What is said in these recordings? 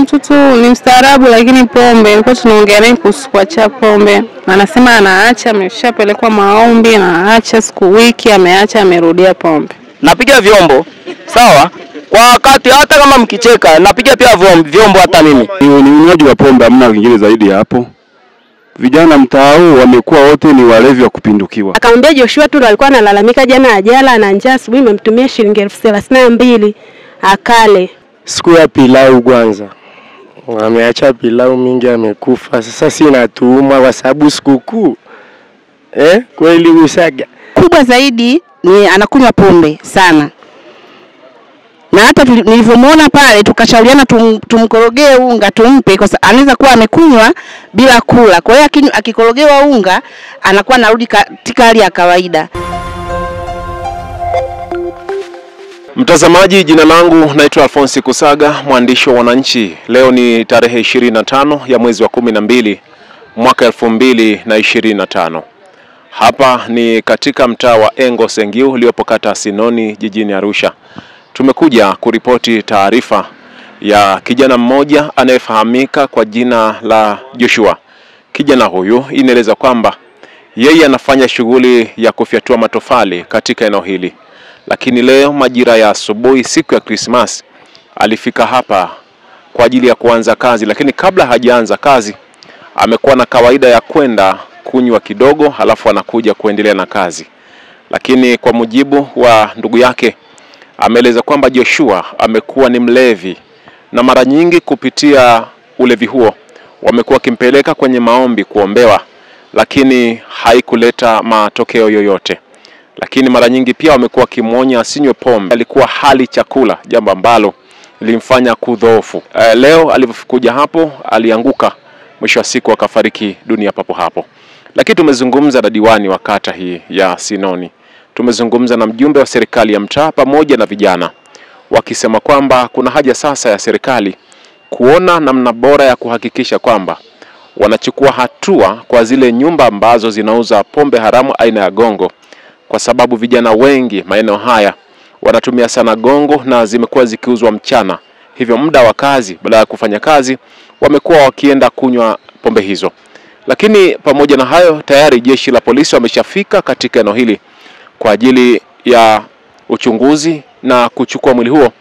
mtu tu ni mstaarabu, lakini pombe nilikuwa tunaongea naye kuhusu kuacha pombe. Anasema anaacha, ameshapelekwa maombi, anaacha siku wiki, ameacha, amerudia pombe. Napiga vyombo. Sawa? Kwa wakati hata kama mkicheka, napiga pia vyombo hata mimi. Ni unywaji wa pombe, hamna kingine zaidi ya hapo. Vijana mtaa huu wamekuwa wote ni walevi wa kupindukiwa. Akamwambia Joshua tu alikuwa analalamika jana ajala na njaa, asubuhi nimemtumia shilingi 32,000 akale. Siku ya pilau kwanza. Ameacha pilau mingi, amekufa. Sasa sina tuuma kwa sababu sikukuu. Kweli usaga. Kubwa zaidi ni anakunywa pombe sana. Na hata nilivyomuona pale tukashauriana tumkorogee unga tumpe, kwa sababu anaweza kuwa amekunywa bila kula. Kwa hiyo akikorogewa unga anakuwa anarudi katika hali ya kawaida. Mtazamaji, jina langu naitwa Alphonse Kusaga, mwandishi wa Wananchi. Leo ni tarehe 25 ya mwezi wa 12 mwaka 2025. Hapa ni katika mtaa wa Engo Sengiu uliopo kata Sinoni jijini Arusha. Tumekuja kuripoti taarifa ya kijana mmoja anayefahamika kwa jina la Joshua. Kijana huyu inaeleza kwamba yeye anafanya shughuli ya kufyatua matofali katika eneo hili. Lakini leo majira ya asubuhi siku ya Christmas alifika hapa kwa ajili ya kuanza kazi, lakini kabla hajaanza kazi amekuwa na kawaida ya kwenda kunywa kidogo halafu anakuja kuendelea na kazi. Lakini kwa mujibu wa ndugu yake ameeleza kwamba Joshua amekuwa ni mlevi, na mara nyingi kupitia ulevi huo wamekuwa kimpeleka kwenye maombi kuombewa, lakini haikuleta matokeo yoyote. Lakini mara nyingi pia wamekuwa kimuonya asinywe pombe. Alikuwa hali chakula, jambo ambalo lilimfanya kudhoofu. Leo alipokuja hapo alianguka, mwisho wa siku akafariki dunia papo hapo. Lakini tumezungumza na diwani wa kata hii ya Sinoni. Tumezungumza na mjumbe wa serikali ya mtaa pamoja na vijana, wakisema kwamba kuna haja sasa ya serikali kuona namna bora ya kuhakikisha kwamba wanachukua hatua kwa zile nyumba ambazo zinauza pombe haramu aina ya gongo, kwa sababu vijana wengi maeneo haya wanatumia sana gongo na zimekuwa zikiuzwa mchana. Hivyo muda wa kazi, baada ya kufanya kazi, wamekuwa wakienda kunywa pombe hizo. Lakini pamoja na hayo, tayari jeshi la polisi wameshafika katika eneo hili kwa ajili ya uchunguzi na kuchukua mwili huo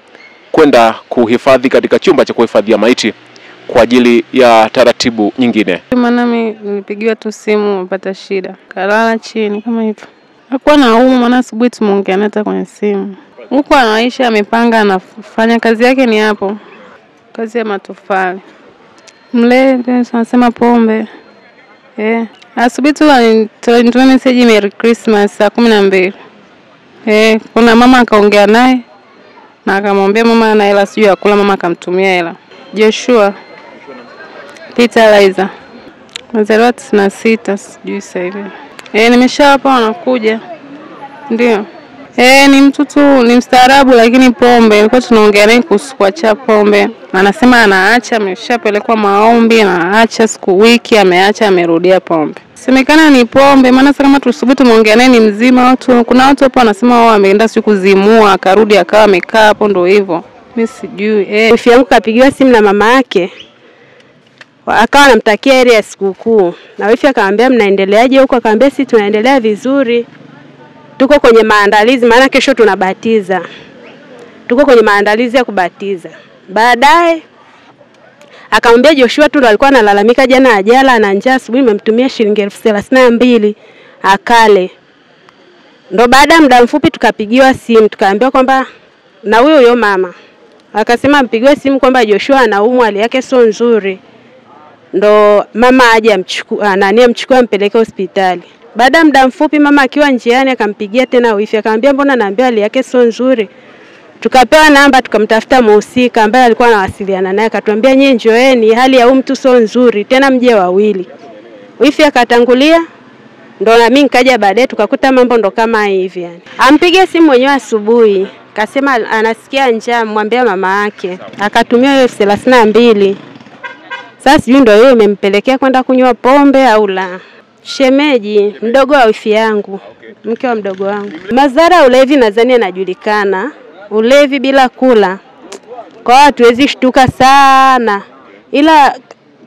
kwenda kuhifadhi katika chumba cha kuhifadhia maiti kwa ajili ya taratibu nyingine. Maana mimi nilipigiwa tu simu mpata shida. Kalala chini kama hivyo. Hakuwa na umu, maana asubuhi tumeongea hata kwenye simu. Huko anaisha amepanga, anafanya kazi yake ni hapo. Kazi ya matofali. Mlevi anasema pombe. Asubuhi tu alitoa message Merry Christmas saa 12. Kuna mama akaongea naye na akamwambia mama ana hela sijui ya kula, mama akamtumia hela. Joshua Peter Liza. Mzaliwa 96 sijui sasa hivi. Nimesha hapa wanakuja. Ndio. Ni mtu tu ni mstaarabu, lakini pombe nilikuwa tunaongea naye kuhusu kuacha pombe. Anasema anaacha, ameshapelekwa maombi, anaacha siku wiki, ameacha, amerudia pombe. Semekana ni pombe, maana sasa kama tusubuhi tumeongea naye ni mzima. Kuna watu hapo wanasema wao ameenda siku kuzimua, akarudi akawa amekaa hapo, ndio hivyo. Mimi sijui. Wifi yangu kapigiwa simu na mama yake. Akawa anamtakia ile ya sikukuu. Na wifi akamwambia mnaendeleaje huko? Akamwambia sisi tunaendelea vizuri. Tuko kwenye maandalizi, maana kesho tunabatiza. Tuko kwenye maandalizi ya kubatiza. Baadaye akamwambia Joshua tu alikuwa analalamika jana ajala na njaa, asubuhi nimemtumia shilingi 32,000 akale. Ndo baada muda mfupi tukapigiwa simu, tukaambiwa kwamba na huyo mama akasema mpigiwe simu kwamba Joshua anaumwa, hali yake sio nzuri. Ndo mama aje amchukue ampeleke hospitali. Baada muda mfupi mama akiwa njiani akampigia tena wifi, akamwambia mbona naambia hali yake sio nzuri. Tukapewa namba, tukamtafuta mhusika ambaye alikuwa anawasiliana naye, akatuambia nyinyi njoeni, hali ya mtu sio nzuri, tena mje wawili. Wifi akatangulia, ndo na mimi nikaja baadaye, tukakuta mambo ndo kama hivi yani. Ampige simu mwenyewe asubuhi, akasema anasikia njaa, mwambia mama yake. Akatumia hiyo 32,000. Sasa sijui ndio yeye imempelekea kwenda kunywa pombe au la. Shemeji, mdogo wa wifi yangu, mke wa mdogo wangu. Madhara ulevi nadhani yanajulikana. Ulevi bila kula, kwa watu hatuwezi shtuka sana. ila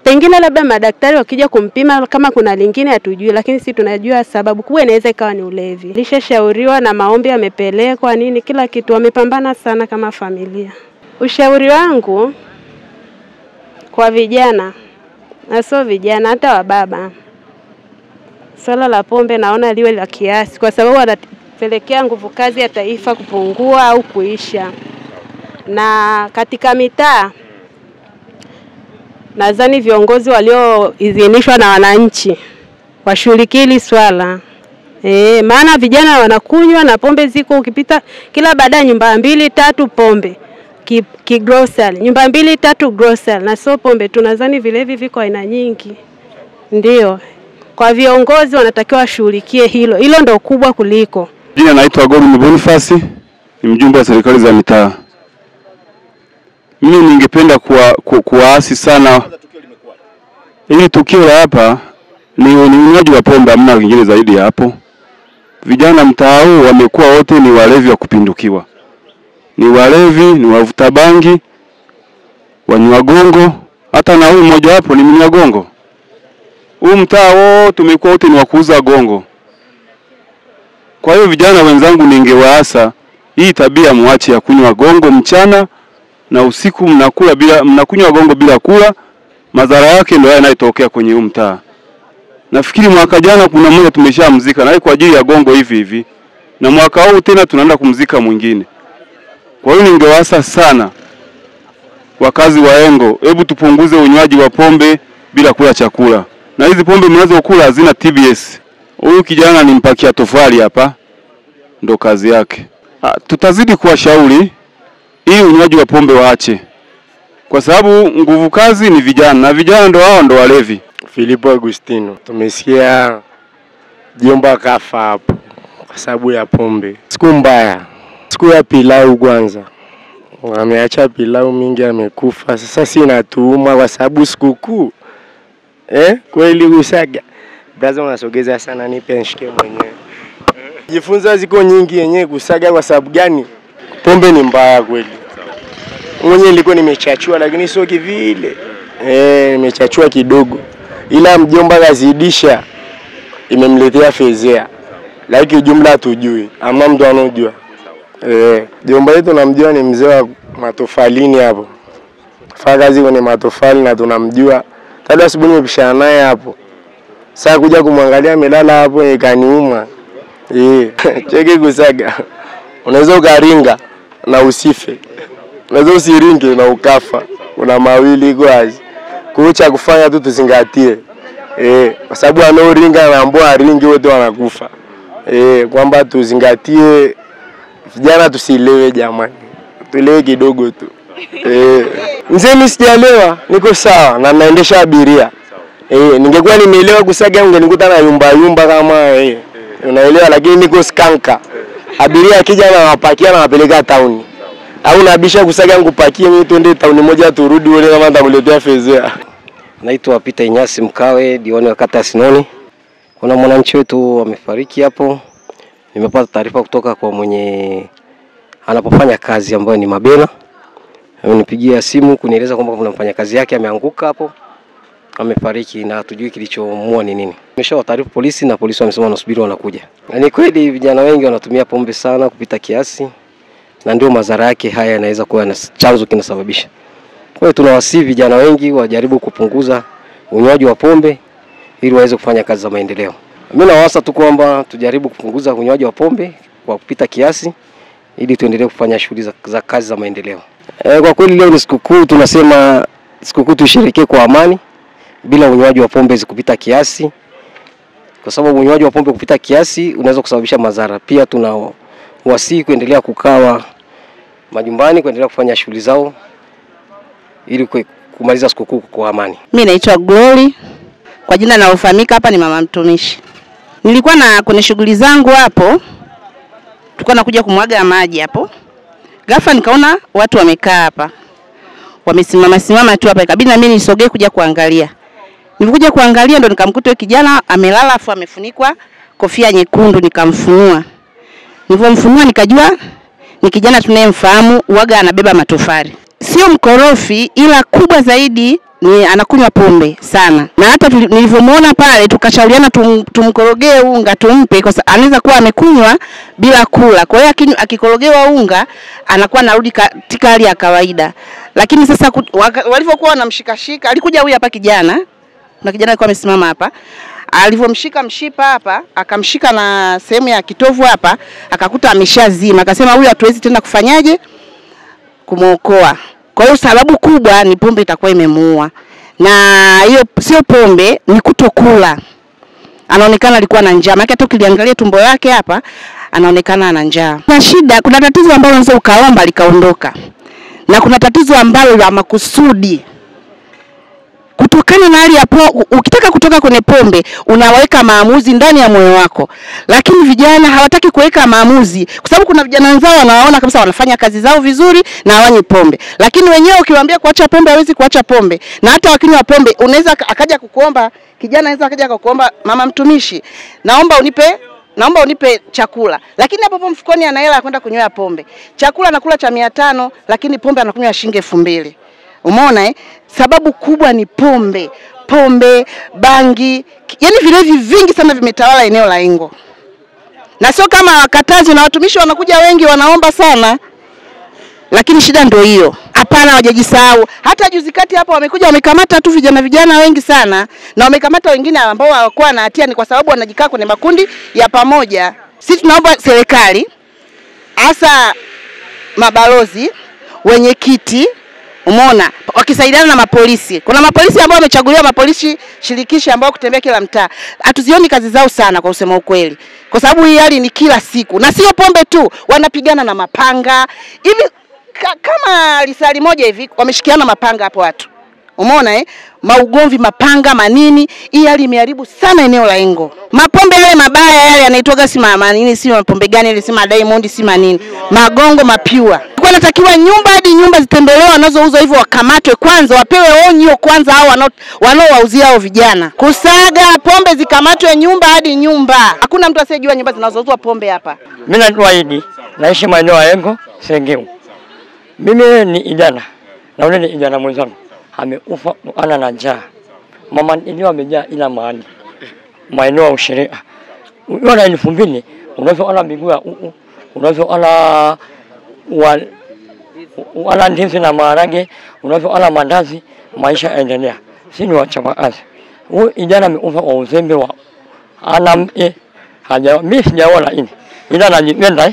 pengine labda madaktari wakija kumpima kama kuna lingine hatujui, lakini sisi tunajua sababu kubwa inaweza ikawa ni ulevi. Alishashauriwa na maombi amepelekwa nini, kila kitu, wamepambana sana kama familia. Ushauri wangu kwa vijana, na sio vijana hata wababa, swala la pombe naona liwe la kiasi, kwa sababu wanapelekea nguvu kazi ya taifa kupungua au kuisha. Na katika mitaa nadhani viongozi walioidhinishwa na wananchi washughulikie hili swala. Maana vijana wanakunywa na pombe ziko, ukipita kila baada ya nyumba 2-3 pombe. Grocery, nyumba 2-3 grocery, na sio pombe tu, nadhani vilevi viko aina nyingi. Ndio. Kwa viongozi wanatakiwa washughulikie hilo. Hilo ndio kubwa kuliko. Jina naitwa Godwin Boniface, ni mjumbe wa serikali za mitaa. Mimi ningependa kuwaasi sana. Hili tukio la hapa ni unywaji wa pombe, hamna kingine zaidi ya hapo. Vijana mtaa huu wamekuwa wote ni walevi wa kupindukiwa. Ni walevi, ni wavuta bangi, wanywa gongo, hata na huyu mmoja hapo ni mnywa gongo. Huu mtaa wote tumekuwa wote ni wakuuza gongo. Kwa hiyo vijana wenzangu, ningewaasa hii tabia muache ya kunywa gongo mchana na usiku, mnakunywa gongo bila kula. Madhara yake ndio yanayotokea kwenye huu mtaa. Nafikiri mwaka jana kuna mmoja tumeshamzika na kwa ajili ya gongo hivi. Na mwaka huu tena tunaenda kumzika mwingine. Kwa hiyo ningewaasa sana wakazi wa Engo, hebu tupunguze unywaji wa pombe bila kula chakula. Na hizi pombe mnazokula hazina TBS. Huyu kijana nimpakia tofali hapa, ndo kazi yake. Tutazidi kuwashauri hii unywaji wa pombe waache, kwa sababu nguvu kazi ni vijana, na vijana ndo hao ndo walevi. Filipo Agustino, tumesikia jomba kafa hapo kwa sababu ya pombe. Siku mbaya, siku ya pilau kwanza. Ameacha pilau mingi, amekufa. Sasa sina tuuma kwa sababu sikukuu. Kweli Kusaga. Brother, unasogeza sana, nipe nishike mwenyewe. Jifunza ziko nyingi yenyewe Kusaga. Kwa sababu gani? Pombe ni mbaya kweli. Mwenyewe nilikuwa nimechachua lakini sio kivile. Nimechachua kidogo. Ila mjomba kazidisha, imemletea fezea. Lakini ujumla hatujui. Ama mtu anojua. Jomba yetu namjua ni mzee wa matofalini hapo. Fanya kazi kwenye matofali na tunamjua. Tado asubuhi nimepishana naye hapo. Sasa kuja kumwangalia amelala hapo ikaniuma. Cheki Kusaga. Unaweza ukaringa na usife. Unaweza usiringe na ukafa. Una mawili kwazi. Kucha kufanya tu tuzingatie. Kwa sababu anaoringa na ambao aringi wote wanakufa. Kwamba tuzingatie vijana, tusilewe jamani. Tulewe kidogo tu. Mzee mimi sijaelewa, niko sawa na naendesha abiria. Ningekuwa nimeelewa Kusaga ungenikuta na yumba kama unaelewa, lakini niko skanka. Abiria akija na wapakia na wapeleka town. Au nabisha Kusaga ngupakie mimi twende town moja turudi wale kama nitakuletea fezea. Naitwa Peter Inyasi Mkawe, diwani wa kata Sinoni. Kuna mwananchi wetu amefariki hapo. Nimepata taarifa kutoka kwa mwenye anapofanya kazi ambayo ni Mabela. Amenipigia simu kunieleza kwamba kuna mfanyakazi yake ameanguka hapo, amefariki na hatujui kilichomuua ni nini. Nimeshawataarifu polisi na polisi wamesema wanasubiri wanakuja. Na ni kweli vijana wengi wanatumia pombe sana kupita kiasi, na ndio madhara yake haya yanaweza kuwa na chanzo kinasababisha. Kwa hiyo tunawasihi vijana wengi wajaribu kupunguza unywaji wa pombe ili waweze kufanya kazi za maendeleo. Mimi nawaasa tu kwamba tujaribu kupunguza unywaji wa pombe kwa kupita kiasi ili tuendelee kufanya shughuli za kazi za maendeleo. Kwa kweli leo ni sikukuu, tunasema sikukuu tusherehekee kwa amani bila unywaji wa pombe kupita kiasi, kwa sababu unywaji wa pombe kupita kiasi unaweza kusababisha madhara. Pia tunawasihi kuendelea kukaa majumbani, kuendelea kufanya shughuli zao ili kumaliza sikukuu kwa amani. Mimi naitwa Glory, kwa jina naofahamika hapa ni mama mtumishi. Nilikuwa kwenye shughuli zangu hapo, tulikuwa nakuja kumwaga maji hapo. Ghafla nikaona watu wamekaa hapa. Wamesimama tu hapa, ikabidi na mimi nisogee kuja kuangalia. Nilikuja kuangalia ndo nikamkuta kijana amelala afu amefunikwa kofia nyekundu, nikamfunua. Nilipomfunua nikajua ni kijana tunayemfahamu, uaga anabeba matofali. Sio mkorofi, ila kubwa zaidi anakunywa pombe sana, na hata nilivyomuona pale tukashauriana tumkorogee unga tumpe, kwa sababu anaweza kuwa amekunywa bila kula. Kwa hiyo akikorogewa unga anakuwa anarudi katika hali ya kawaida. Lakini sasa walivyokuwa wanamshikashika, alikuja huyu hapa kijana, na kijana alikuwa amesimama hapa, alivyomshika mshipa hapa, akamshika na sehemu ya kitovu hapa, akakuta ameshazima. Akasema huyu hatuwezi tena kufanyaje kumuokoa. Kwa hiyo sababu kubwa ni pombe itakuwa imemuua. Na hiyo sio pombe, ni kutokula. Anaonekana alikuwa na njaa. Maana hata ukiliangalia tumbo lake hapa anaonekana ana njaa. Na shida, kuna tatizo ambalo unaweza ukaomba likaondoka. Na kuna tatizo ambalo la makusudi. Kutokana na hali ya ukitaka kutoka kwenye pombe, unaweka maamuzi ndani ya moyo wako. Lakini vijana hawataki kuweka maamuzi, kwa sababu kuna vijana wenzao wanaona kabisa wanafanya kazi zao vizuri na hawanywi pombe. Lakini wenyewe ukiwaambia kuacha pombe hawezi kuacha pombe. Na hata wakinywa pombe, unaweza akaja kukuomba, kijana anaweza akaja kukuomba, mama mtumishi, naomba unipe chakula. Lakini hapo mfukoni ana hela ya kwenda kunywa pombe. Chakula anakula cha 500, lakini pombe anakunywa shilingi 2000. Umeona Sababu kubwa ni pombe. Pombe, bangi, yani vilevi vingi sana vimetawala eneo la Engo. Na sio kama wakatazi, na watumishi wanakuja wengi wanaomba sana. Lakini shida ndio hiyo. Hapana, hawajajisahau. Hata juzi kati hapo wamekuja wamekamata tu vijana wengi sana, na wamekamata wengine ambao hawakuwa na hatia, ni kwa sababu wanajikaa kwenye makundi ya pamoja. Sisi tunaomba serikali, hasa mabalozi, wenye kiti, umeona, wakisaidiana na mapolisi. Kuna mapolisi ambao wamechaguliwa, mapolisi shirikishi ambao kutembea kila mtaa. Hatuzioni kazi zao sana kwa usema ukweli. Kwa sababu hii hali ni kila siku. Na sio pombe tu, wanapigana na mapanga. Hivi kama lisali moja hivi wameshikiana mapanga hapo watu. Umeona maugomvi, mapanga, manini. Hii hali imeharibu sana eneo la Engo. Mapombe yale mabaya yale yanaitwa si nini, si mapombe gani ile, si Diamond, si manini. Magongo, mapiwa. Kwa natakiwa nyumba hadi nyumba zitembelewa wanazouza hivyo wakamatwe kwanza, wapewe onyo kwanza hao wanaowauzia hao vijana. Kusaga pombe zikamatwe nyumba hadi nyumba. Hakuna mtu asiyejua nyumba zinazouzwa pombe hapa. Mimi naitwa Idi, naishi maeneo ya Engo, Sengeu. Mimi ni idana. Na ule ni idana mwenzangu. Ameufa ana na njaa. Mama ndio amejaa ila mahali. Maeneo ya usheria. Unaona 2000 unazoona miguu ya unazoona wala ndizi na maharage, unazoona mandazi, maisha yaendelea. Si ni wachapa kazi. Huyu idana ameufa kwa uzembe wa mimi sijaona ini. Ila anajipenda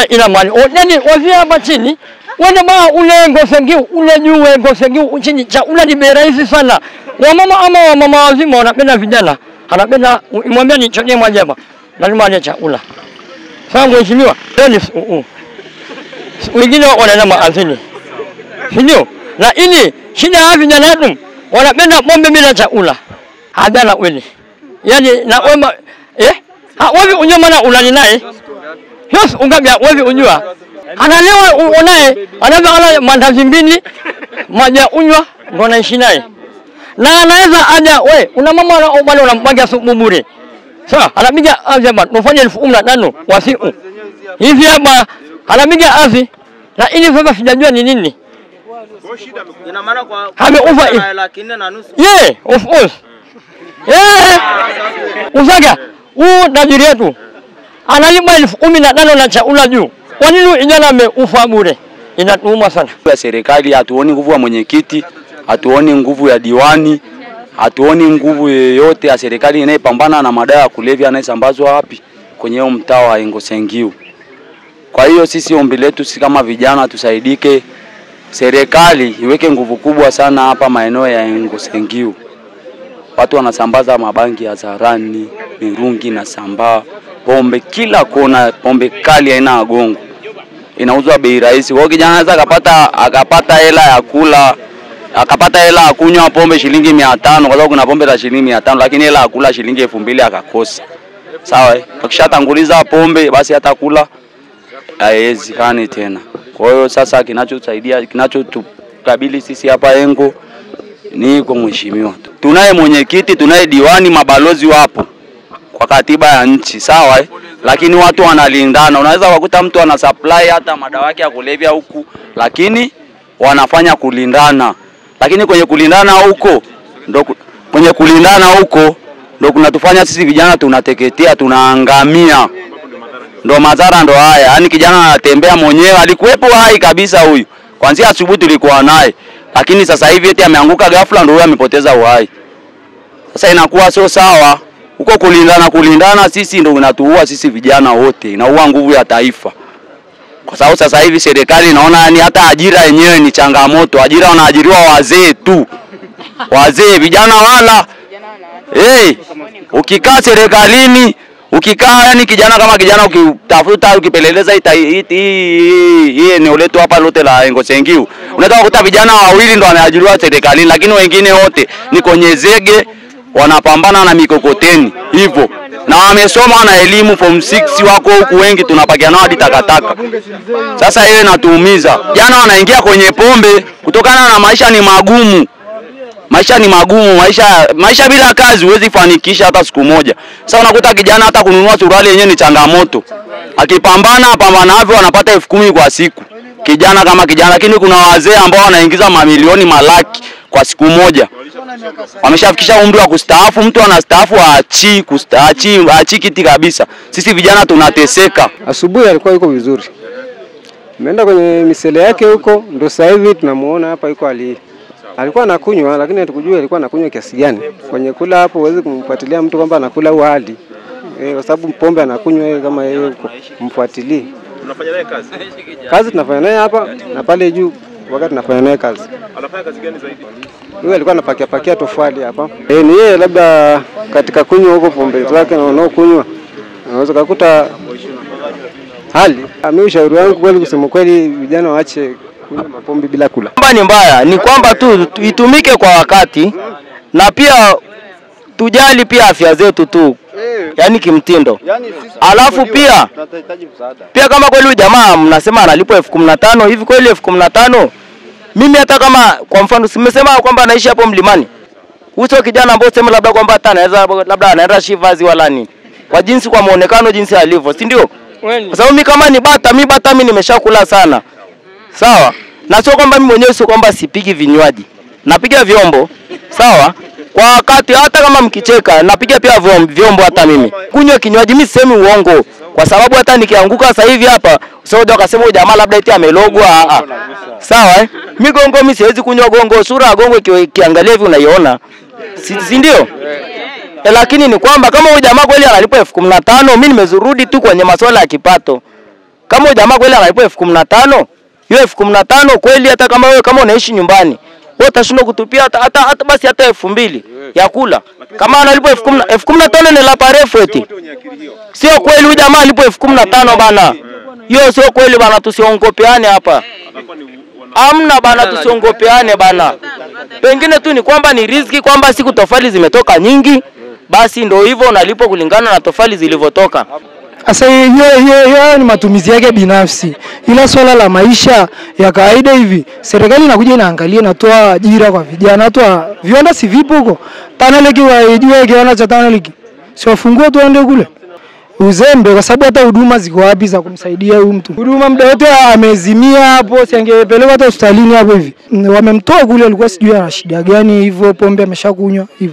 ina mali. Yaani wazia hapa chini wale ule Engo Sengeu, ule juu Engo Sengeu chini chakula ni bei rahisi sana. Wamama ama wamama wazima wanapenda vijana. Anapenda imwambia ni chonie moja hapa. Lazima ale chakula. Sasa mheshimiwa, ni wengine wanaenda maazini. Ndio. Na ili shida ya vijana wetu wanapenda pombe bila chakula. Hadana kweli. Yaani na wema wewe unajua maana ulali naye? Yes, ungambia wewe unajua. Analewa unaye, anaweza mandazi mbili, maji unywa ndo anaishi naye. Na anaweza aja una mama wale unamwaga supu bure. Sawa, anapiga azi bwana, tufanye 1500 kwa siku. Hivi hapa anapiga azi na ili sasa sijajua ni nini. Ina maana kwa ameufa 4,400. Yeah, of course. Usaga, tajiri yetu analipa 15,000 na chakula juu. Kwa nini vijana wameufa bure? Inatuuma sana. Ya serikali hatuoni nguvu ya mwenyekiti, hatuoni nguvu ya diwani, hatuoni nguvu yoyote ya serikali inayepambana na madawa ya kulevya yanayosambazwa wapi kwenye mtaa wa Engo Sengeu. Kwa hiyo sisi ombi letu si kama vijana tusaidike, serikali iweke nguvu kubwa sana hapa maeneo ya Engo Sengeu. Watu wanasambaza mabangi ya zarani, mirungi na sambaa, pombe kila kona, pombe kali haina agongo. Inauzwa bei rahisi. Kwa kijana anaweza akapata hela ya kula, akapata hela ya kunywa pombe shilingi 500 kwa sababu kuna pombe za shilingi 500, lakini hela ya kula shilingi 2000 akakosa. Sawa akishatanguliza pombe basi hata kula haiwezekani tena. Kwa hiyo sasa kinachotukabili sisi hapa Engo ni kwa mheshimiwa. Tunaye mwenyekiti, tunaye diwani, mabalozi wapo kwa katiba ya nchi, sawa lakini watu wanalindana. Unaweza kukuta mtu ana supply hata madawa yake ya kulevya huku, lakini wanafanya kulindana. lakini kwenye kulindana huko ndo kunatufanya sisi vijana tunateketea, tunaangamia. Ndo madhara ndo haya. Yaani kijana anatembea mwenyewe, alikuwepo hai kabisa huyu. Kuanzia asubuhi tulikuwa naye. Lakini sasa hivi eti ameanguka ghafla ndo huyu amepoteza uhai. Sasa inakuwa sio sawa. Huko kulindana sisi ndo unatuua sisi vijana wote. Inaua nguvu ya taifa. Kwa sababu sasa hivi serikali inaona yani hata ajira yenyewe ni changamoto. Ajira wanaajiriwa wazee tu. Wazee, vijana wala. Ukikaa serikalini, ukikaa yani kijana kama kijana ukitafuta ukipeleleza hii eneo letu hapa lote la Engosengiu, unaweza kukuta vijana wawili ndo wanaajiriwa serikalini, lakini wengine wote ni kwenye zege wanapambana na mikokoteni hivyo. Na wamesoma na elimu form 6 wako huku wengi tunapakia nao hadi takataka. Sasa ile inatuumiza. Jana wanaingia kwenye pombe kutokana na maisha ni magumu. Maisha ni magumu, maisha bila kazi huwezi fanikisha hata siku moja. Sasa unakuta kijana hata kununua suruali yenyewe ni changamoto. Pambanavyo wanapata 10,000 kwa siku. Kijana kama kijana, lakini kuna wazee ambao wanaingiza mamilioni malaki kwa siku moja. Wameshafikisha umri wa kustaafu, mtu anastaafu aachi kiti kabisa. Sisi vijana tunateseka. Asubuhi alikuwa yuko vizuri. Ameenda kwenye misele yake huko, ndio sasa hivi tunamuona hapa yuko alikuwa anakunywa, lakini hatukujua alikuwa anakunywa kiasi gani. Kwenye kula hapo huwezi kumfuatilia mtu kwamba anakula au hali. Kwa sababu pombe anakunywa yeye kama yeye kumfuatilia. Tunafanya naye kazi? Kazi tunafanya naye hapa na pale juu wakati tunafanya naye kazi. Anafanya kazi gani zaidi? Yeye alikuwa anapakia tofali hapa. Ni yeye labda katika kunywa huko pombe zake na unaokunywa. Unaweza kukuta hali. Mimi ushauri wangu kweli kusema kweli vijana waache kunywa mapombe bila kula. Ni mbaya ni kwamba tu itumike kwa wakati na pia tujali pia afya zetu tu. Yaani kimtindo. Alafu pia kama kweli jamaa mnasema analipwa 15,000 hivi kweli 15,000? Mimi hata kama kwa mfano simesema kwamba anaishi hapo mlimani. Huyo kijana ambaye sema labda kwamba hata anaweza labda anaenda Shivazi wala nini. Kwa jinsi kwa muonekano jinsi alivyo, si ndio? Kwa sababu mimi kama ni bata mimi nimeshakula sana. Sawa? Na sio kwamba mimi mwenyewe sio kwamba sipigi vinywaji. Napiga vyombo. Sawa? Kwa wakati hata kama mkicheka napiga pia vyombo hata mimi. Kunywa kinywaji mimi sisemi uongo. Kwa sababu hata nikianguka sasa hivi hapa, usije ukasema huyu jamaa labda eti amelogwa. Sawa Mimi gongo mimi siwezi kunywa gongo, sura ya gongo kiangalia hivi unaiona. Si ndio? Lakini ni kwamba kama huyu jamaa kweli analipwa 15,000, mimi nimezurudi tu kwenye masuala ya kipato. Kama huyu jamaa kweli analipwa 15,000, hiyo 15,000 kweli hata kama wewe kama unaishi nyumbani, wewe utashinda kutupia hata basi hata 2,000 ya kula. Kama analipwa 15,000 ni la parefu eti. Sio kweli huyu jamaa alipwa 15,000 bana. Hiyo sio kweli bana, tusiongopeane hapa. Amna bana, tusiongopeane bana. Pengine tu ni kwamba ni riziki kwamba siku tofali zimetoka nyingi, basi ndio hivyo unalipwa kulingana na tofali zilivyotoka. Sasa hiyo ni matumizi yake binafsi. Ila swala la maisha ya kawaida hivi, serikali inakuja inaangalia inatoa ajira kwa vijana, inatoa viwanda si vipo huko. Tanaleki waijue kiwanda cha Tanaleki. Si wafungue tu aende kule. Uzembe kwa sababu hata huduma ziko wapi za kumsaidia huyu mtu. Huduma muda wote amezimia hapo, si angepelekwa hata hospitalini hapo hivi. Wamemtoa kule alikuwa sijui ana shida gani hivyo, pombe ameshakunywa hivyo.